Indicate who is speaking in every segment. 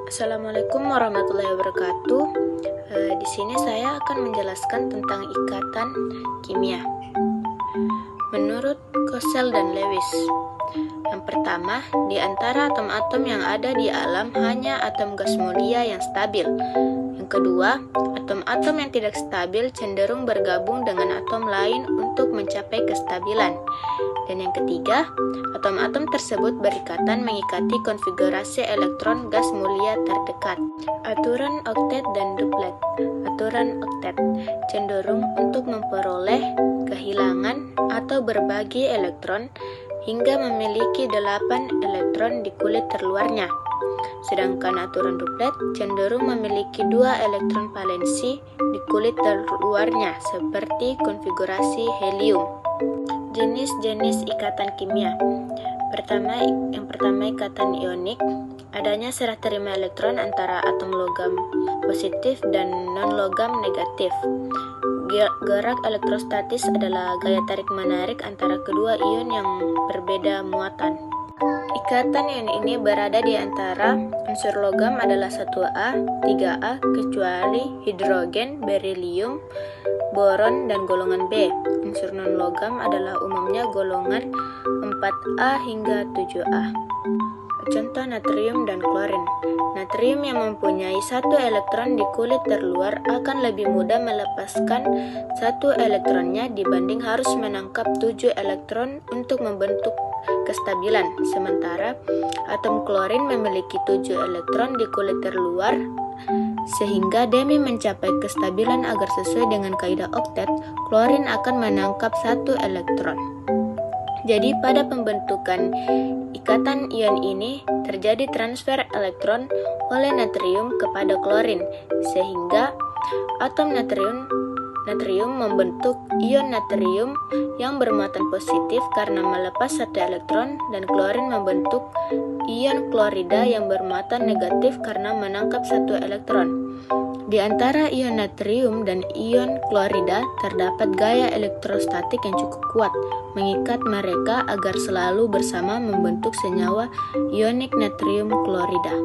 Speaker 1: Assalamualaikum warahmatullahi wabarakatuh. Di sini saya akan menjelaskan tentang ikatan kimia. Menurut Kossel dan Lewis, yang pertama, di antara atom-atom yang ada di alam hanya atom gas mulia yang stabil. Yang kedua, atom-atom yang tidak stabil cenderung bergabung dengan atom lain untuk mencapai kestabilan. Dan yang ketiga, atom-atom tersebut berikatan mengikati konfigurasi elektron gas mulia terdekat. Aturan oktet dan duplet. Aturan oktet cenderung untuk memperoleh kehilangan atau berbagi elektron hingga memiliki 8 elektron di kulit terluarnya. Sedangkan aturan duplet cenderung memiliki 2 elektron valensi di kulit terluarnya seperti konfigurasi helium. Jenis-jenis ikatan kimia. Yang pertama ikatan ionik. Adanya serah terima elektron antara atom logam positif dan non-logam negatif. Gerak elektrostatis adalah gaya tarik-menarik antara kedua ion yang berbeda muatan. Ikatan ion ini berada di antara unsur logam adalah 1A, 3A kecuali hidrogen, berilium, boron, dan golongan B. Unsur non-logam adalah umumnya golongan 4A hingga 7A. Contoh natrium dan klorin. Natrium yang mempunyai 1 elektron di kulit terluar akan lebih mudah melepaskan 1 elektronnya dibanding harus menangkap 7 elektron untuk membentuk kestabilan. Sementara atom klorin memiliki 7 elektron di kulit terluar, sehingga demi mencapai kestabilan agar sesuai dengan kaidah oktet, klorin akan menangkap 1 elektron. Jadi pada pembentukan ikatan ion ini terjadi transfer elektron oleh natrium kepada klorin, sehingga atom natrium membentuk ion natrium yang bermuatan positif karena melepas 1 elektron, dan klorin membentuk ion klorida yang bermuatan negatif karena menangkap 1 elektron. Di antara ion natrium dan ion klorida terdapat gaya elektrostatik yang cukup kuat, mengikat mereka agar selalu bersama membentuk senyawa ionik natrium klorida.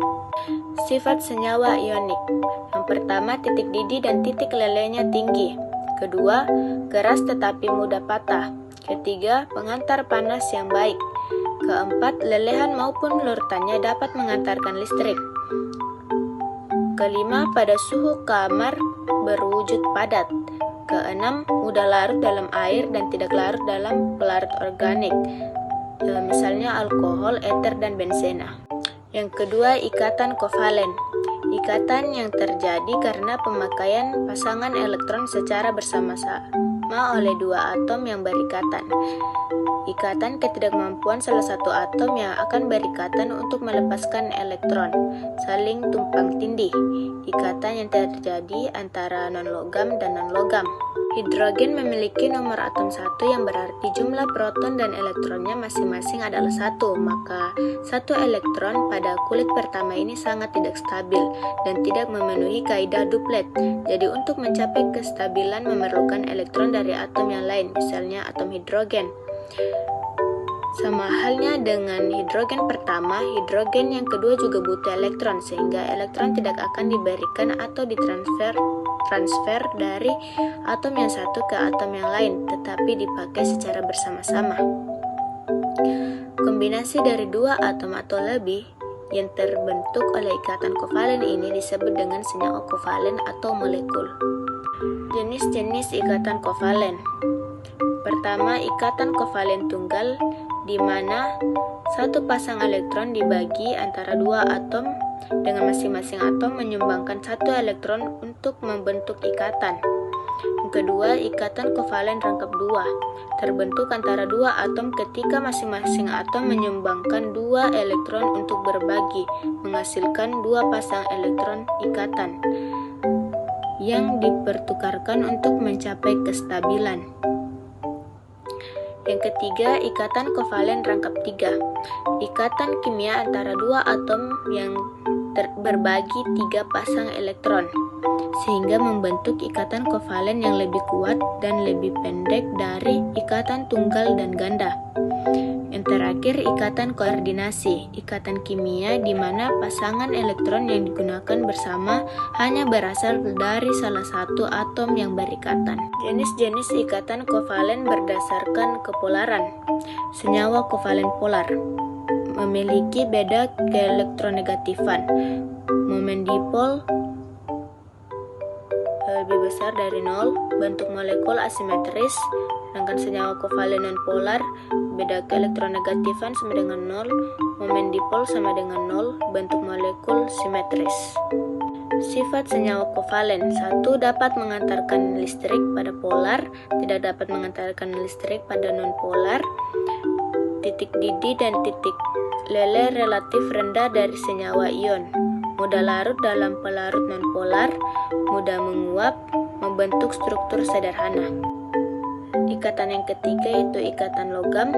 Speaker 1: Sifat senyawa ionik. Yang pertama, titik didih dan titik lelehnya tinggi. Kedua, keras tetapi mudah patah. Ketiga, pengantar panas yang baik. Keempat, lelehan maupun lurutannya dapat mengantarkan listrik. Kelima, pada suhu kamar berwujud padat. Keenam, mudah larut dalam air dan tidak larut dalam pelarut organik, misalnya alkohol, eter, dan benzena. Yang kedua, ikatan kovalen. Ikatan yang terjadi karena pemakaian pasangan elektron secara bersama-sama oleh 2 atom yang berikatan. Ikatan ketidakmampuan salah satu atom yang akan berikatan untuk melepaskan elektron, saling tumpang tindih. Ikatan yang terjadi antara non-logam dan non-logam. Hidrogen memiliki nomor atom 1 yang berarti jumlah proton dan elektronnya masing-masing adalah 1, maka 1 elektron pada kulit pertama ini sangat tidak stabil dan tidak memenuhi kaidah duplet. Jadi untuk mencapai kestabilan memerlukan elektron dari atom yang lain, misalnya atom hidrogen. Sama halnya dengan hidrogen pertama, hidrogen yang kedua juga butuh elektron, sehingga elektron tidak akan diberikan atau ditransfer dari atom yang satu ke atom yang lain, tetapi dipakai secara bersama-sama. Kombinasi dari 2 atom atau lebih yang terbentuk oleh ikatan kovalen ini disebut dengan senyawa kovalen atau molekul. Jenis-jenis ikatan kovalen. Pertama, ikatan kovalen tunggal, di mana 1 pasang elektron dibagi antara 2 atom dengan masing-masing atom menyumbangkan 1 elektron untuk membentuk ikatan. Yang kedua, ikatan kovalen rangkap 2, terbentuk antara 2 atom ketika masing-masing atom menyumbangkan 2 elektron untuk berbagi, menghasilkan 2 pasang elektron ikatan yang dipertukarkan untuk mencapai kestabilan. Yang ketiga, ikatan kovalen rangkap 3, ikatan kimia antara 2 atom yang berbagi 3 pasang elektron, sehingga membentuk ikatan kovalen yang lebih kuat dan lebih pendek dari ikatan tunggal dan ganda. Yang Yang terakhir, ikatan koordinasi, ikatan kimia di mana pasangan elektron yang digunakan bersama hanya berasal dari salah satu atom yang berikatan. Jenis-jenis ikatan kovalen berdasarkan kepolaran. Senyawa kovalen polar memiliki beda keelektronegatifan. Momen dipol lebih besar dari 0, bentuk molekul asimetris, sedangkan senyawa kovalen non-polar beda keelektronegatifan sama dengan 0, momen dipol sama dengan 0, bentuk molekul simetris. Sifat senyawa kovalen: 1. Dapat mengantarkan listrik pada polar, tidak dapat mengantarkan listrik pada non-polar. Titik didih dan titik lele relatif rendah dari senyawa ion. Mudah larut dalam pelarut nonpolar, mudah menguap, membentuk struktur sederhana. Ikatan yang ketiga yaitu ikatan logam.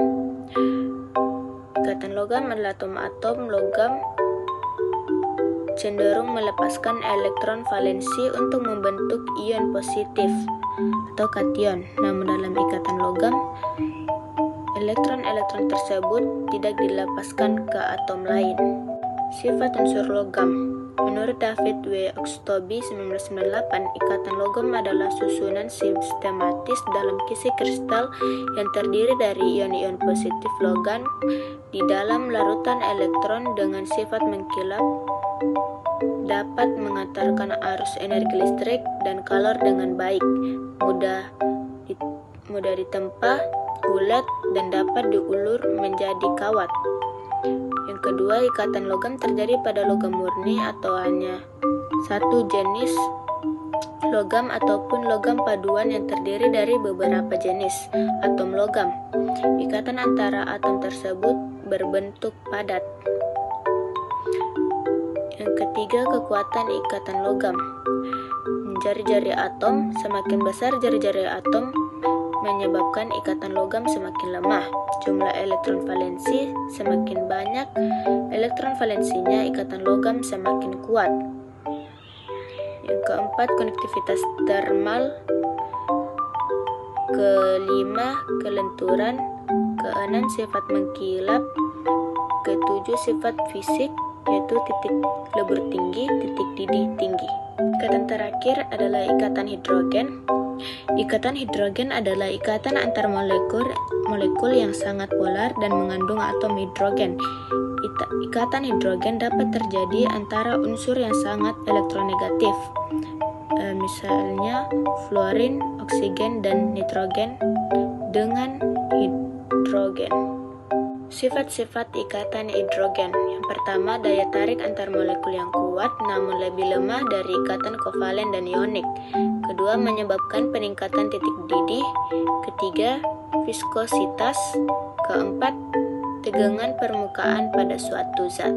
Speaker 1: Ikatan logam adalah atom-atom logam cenderung melepaskan elektron valensi untuk membentuk ion positif atau kation. Namun dalam ikatan logam, elektron-elektron tersebut tidak dilepaskan ke atom lain. Sifat unsur logam. Menurut David W. Oxtoby 1998, ikatan logam adalah susunan sistematis dalam kisi kristal yang terdiri dari ion-ion positif logam di dalam larutan elektron dengan sifat mengkilap, dapat mengantarkan arus energi listrik dan kalor dengan baik, mudah ditempa, bulat, dan dapat diulur menjadi kawat. Yang kedua, ikatan logam terjadi pada logam murni atau hanya satu jenis logam ataupun logam paduan yang terdiri dari beberapa jenis atom logam. Ikatan antara atom tersebut berbentuk padat. Yang ketiga, kekuatan ikatan logam. Jari-jari atom, semakin besar jari-jari atom menyebabkan ikatan logam semakin lemah. Jumlah elektron valensi semakin banyak, elektron valensinya ikatan logam semakin kuat. Yang keempat, konektivitas termal. Kelima, kelenturan. Keenam, sifat mengkilap. Ketujuh, sifat fisik, yaitu titik lebur tinggi, titik didih tinggi. Ikatan terakhir adalah ikatan hidrogen. Ikatan hidrogen adalah ikatan antar molekul yang sangat polar dan mengandung atom hidrogen. Ikatan hidrogen dapat terjadi antara unsur yang sangat elektronegatif, misalnya fluorin, oksigen, dan nitrogen dengan hidrogen. Sifat-sifat ikatan hidrogen. Yang pertama, daya tarik antar molekul yang kuat namun lebih lemah dari ikatan kovalen dan ionik. Kedua, menyebabkan peningkatan titik didih. Ketiga, viskositas. Keempat, tegangan permukaan pada suatu zat.